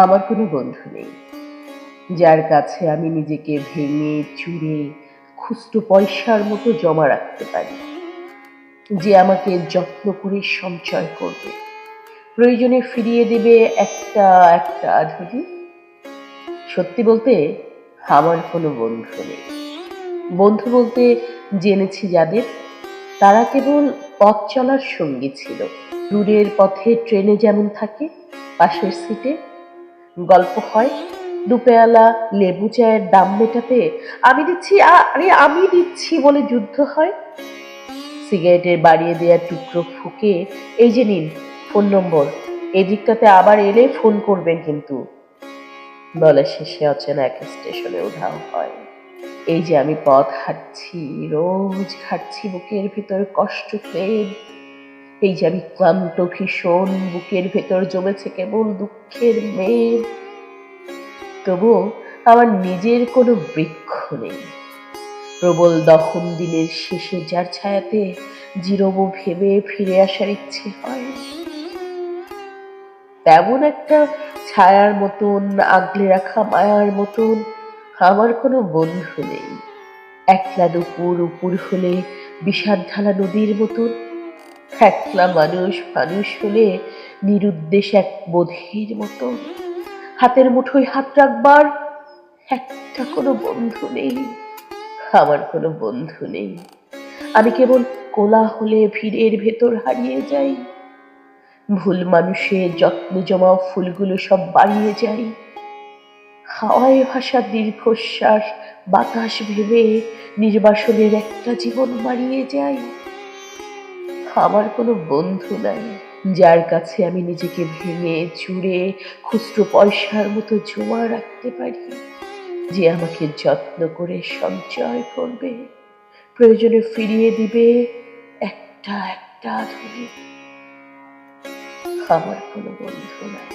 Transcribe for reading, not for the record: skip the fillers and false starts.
আমার কোনো বন্ধু নেই, যার কাছে আমি নিজেকে ভেঙে চুরে খুচরো পয়সার মতো জমা রাখতে পারি, যে আমাকে যত্ন করে সঞ্চয় করবে, প্রয়োজনে ফিরিয়ে দেবে একটা একটা আধুলি। সত্যি বলতে আমার কোনো বন্ধু নেই। বন্ধু বলতে জেনেছি যাদের, তারা কেবল পথ চলার সঙ্গী ছিল। দূরের পথে ট্রেনে যেমন থাকে, পাশের সিটে গল্প হয়, দুপেয়ালা লেবু চায়ের দাম মেটাতে আমি দিচ্ছি, আরে আমি দিচ্ছি বলে যুদ্ধ হয়। সিগারেটের বাড়িয়ে দেওয়ার টুকরো ফুঁকে, এই যে নিন ফোন নম্বর, এদিকটাতে আবার এলে ফোন করবেন কিন্তু, বলা শেষে অচেনা এক স্টেশনে উধাও হয়। এই যে আমি পথ হাঁটছি, রোজ হাঁটছি বুকের ভেতর কষ্ট পেয়ে। এই যে আমি ক্লান্ত ভীষণ, বুকের ভেতর জমেছে কেবল দুঃখের মেঘ। তবুও আমার নিজের কোনো বৃক্ষ নেই। প্রবল দহন দিনের শেষে যার ছায়াতে জিরোবো ভেবে ফিরে আসার ইচ্ছে হয়, তেমন একটা ছায়ার মতন, আগলে রাখা মায়ার মতন আমার কোনো বন্ধু নেই। একলা দুপুর উপুর হলে বিষাদ ঢালা নদীর মতন, একলা মানুষ মানুষ হলে নিরুদ্দেশ এক বোধের মতো, হাতের মুঠোয় হাত রাখবার একটা কোনো বন্ধু নেই। আমার কোনো বন্ধু নেই। আমি কেবল কোলাহলে ভিড়ের ভেতর হারিয়ে যাই, ভুল মানুষের যত্নে জমা ফুলগুলো সব বাড়িয়ে যাই, হাওয়ায় ভাসা দীর্ঘশ্বাস বাতাস ভেবে নির্বাসনের একটা জীবন বাড়িয়ে যাই। আমার কোনো বন্ধু নাই, যার কাছে আমি নিজেকে ভেঙে চুরে খুচরো পয়সার মতো জমা রাখতে পারি, যে আমাকে যত্ন করে সঞ্চয় করবে, প্রয়োজনে ফিরিয়ে দিবে একটা একটা ধরে। আমার কোনো বন্ধু নাই।